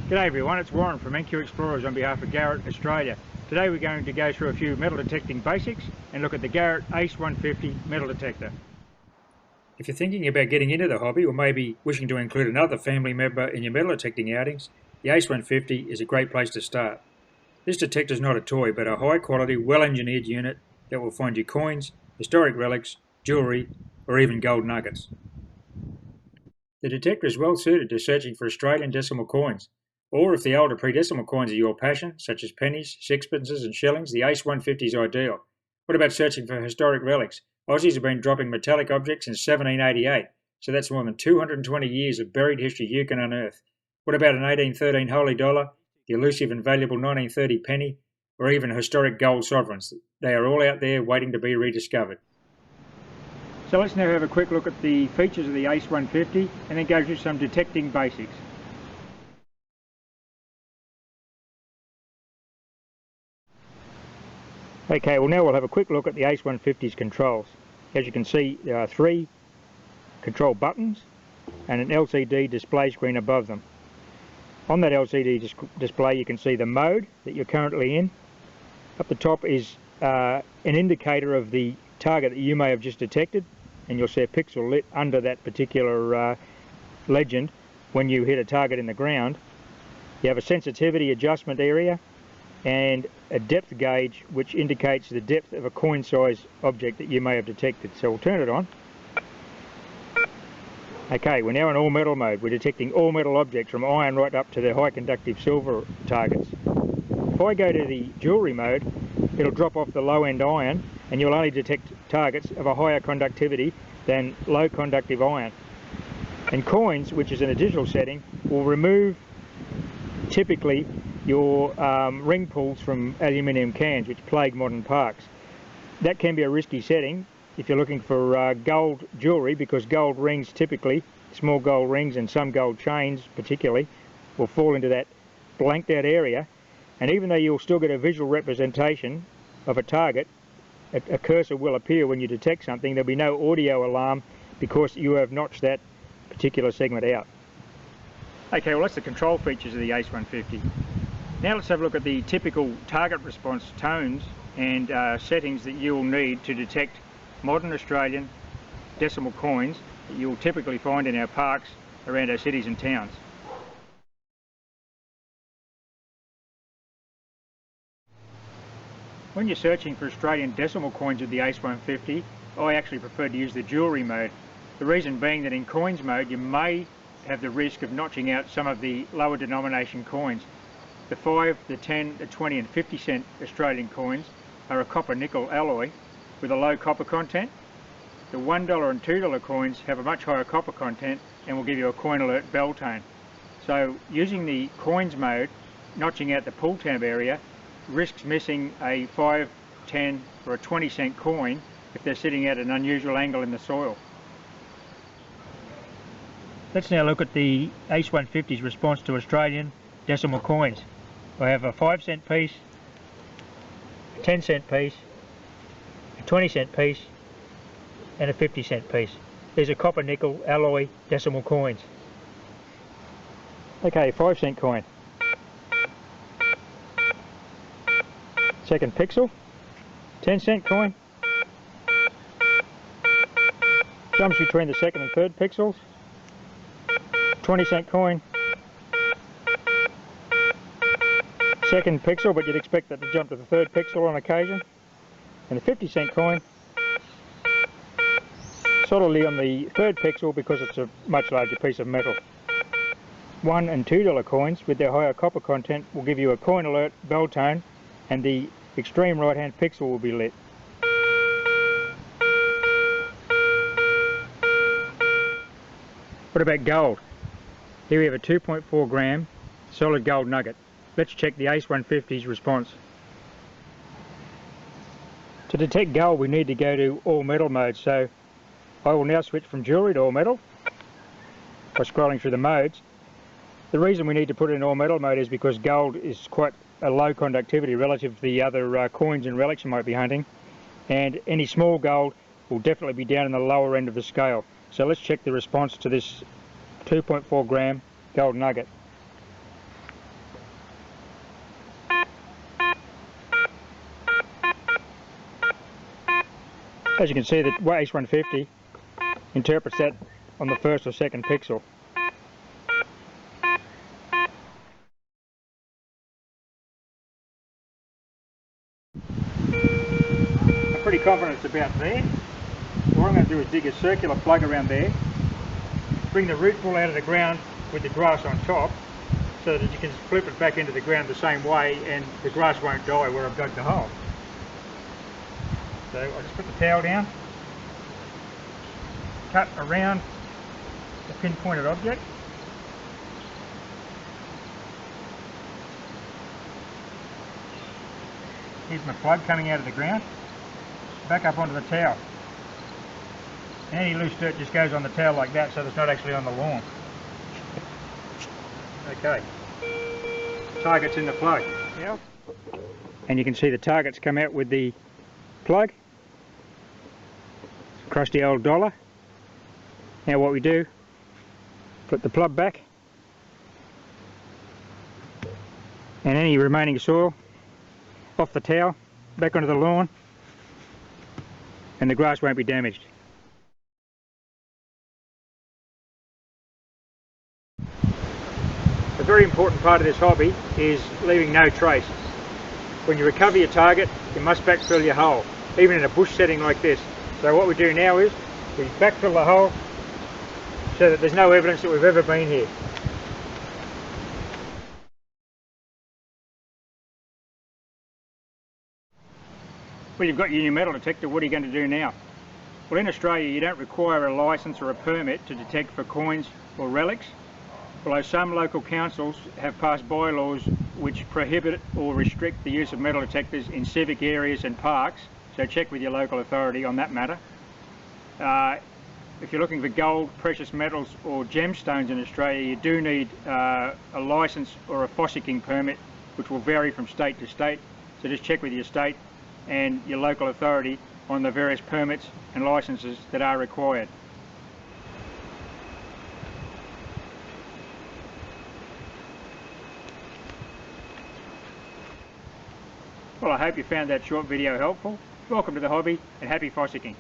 G'day everyone, it's Warren from NQ Explorers on behalf of Garrett, Australia. Today we're going to go through a few metal detecting basics and look at the Garrett ACE 150 metal detector. If you're thinking about getting into the hobby or maybe wishing to include another family member in your metal detecting outings, the ACE 150 is a great place to start. This detector is not a toy but a high quality, well engineered unit that will find you coins, historic relics, jewellery or even gold nuggets. The detector is well suited to searching for Australian decimal coins. Or if the older pre-decimal coins are your passion, such as pennies, sixpences and shillings, the ACE 150 is ideal. What about searching for historic relics? Aussies have been dropping metallic objects since 1788, so that's more than 220 years of buried history you can unearth. What about an 1813 holy dollar, the elusive and valuable 1930 penny, or even historic gold sovereigns? They are all out there waiting to be rediscovered. So let's now have a quick look at the features of the ACE 150 and then go through some detecting basics. Okay, well now we'll have a quick look at the ACE 150's controls. As you can see, there are 3 control buttons and an LCD display screen above them. On that LCD display you can see the mode that you're currently in. Up the top is an indicator of the target that you may have just detected, and you'll see a pixel lit under that particular legend when you hit a target in the ground. You have a sensitivity adjustment area and a depth gauge which indicates the depth of a coin size object that you may have detected. So we'll turn it on. Okay, we're now in all metal mode. We're detecting all metal objects from iron right up to the high conductive silver targets. If I go to the jewellery mode, it'll drop off the low end iron and you'll only detect targets of a higher conductivity than low conductive iron. And coins, which is in a digital setting, will remove typically your ring pulls from aluminium cans, which plague modern parks. That can be a risky setting if you're looking for gold jewellery, because gold rings typically, small gold rings and some gold chains particularly, will fall into that blanked out area. And even though you'll still get a visual representation of a target, a cursor will appear when you detect something. There'll be no audio alarm because you have notched that particular segment out. Okay, well that's the control features of the ACE 150. Now let's have a look at the typical target response tones and settings that you'll need to detect modern Australian decimal coins that you'll typically find in our parks around our cities and towns. When you're searching for Australian decimal coins with the ACE 150, I actually prefer to use the jewellery mode. The reason being that in coins mode you may have the risk of notching out some of the lower denomination coins. The 5, the 10, the 20 and 50 cent Australian coins are a copper nickel alloy with a low copper content. The $1 and $2 coins have a much higher copper content and will give you a coin alert bell tone. So using the coins mode, notching out the pull tab area, risks missing a 5, 10 or a 20 cent coin if they're sitting at an unusual angle in the soil. Let's now look at the ACE 150's response to Australian decimal coins. I have a 5 cent piece, a 10 cent piece, a 20 cent piece and a 50 cent piece. These are copper nickel alloy decimal coins. Okay, 5 cent coin. Second pixel. 10 cent coin. Jumps between the second and third pixels. 20 cent coin. Second pixel, but you'd expect that to jump to the third pixel on occasion. And the 50 cent coin, solidly on the third pixel because it's a much larger piece of metal. $1 and $2 coins with their higher copper content will give you a coin alert bell tone and the extreme right hand pixel will be lit. What about gold? Here we have a 2.4 gram solid gold nugget. Let's check the ACE 150's response. To detect gold we need to go to all metal mode, so I will now switch from jewellery to all metal by scrolling through the modes. The reason we need to put it in all metal mode is because gold is quite a low conductivity relative to the other coins and relics you might be hunting, and any small gold will definitely be down in the lower end of the scale. So let's check the response to this 2.4 gram gold nugget. As you can see, the H150 interprets that on the first or second pixel. I'm pretty confident it's about there. What I'm going to do is dig a circular plug around there, bring the root ball out of the ground with the grass on top, so that you can flip it back into the ground the same way and the grass won't die where I've dug the hole. So I'll just put the towel down, cut around the pinpointed object. Here's my plug coming out of the ground, back up onto the towel. And any loose dirt just goes on the towel like that, so it's not actually on the lawn. Okay, target's in the plug. Yeah. And you can see the targets come out with the plug. Crusty old dollar. Now what we do, put the plug back, and any remaining soil off the towel, back onto the lawn, and the grass won't be damaged. A very important part of this hobby is leaving no trace. When you recover your target, you must backfill your hole, even in a bush setting like this. So what we do now is we backfill the hole so that there's no evidence that we've ever been here. Well, you've got your new metal detector, what are you going to do now? Well, in Australia you don't require a licence or a permit to detect for coins or relics, although some local councils have passed bylaws which prohibit or restrict the use of metal detectors in civic areas and parks, so check with your local authority on that matter. If you're looking for gold, precious metals or gemstones in Australia, you do need a licence or a fossicking permit, which will vary from state to state, so just check with your state and your local authority on the various permits and licences that are required. Well, I hope you found that short video helpful. Welcome to the hobby and happy fossicking.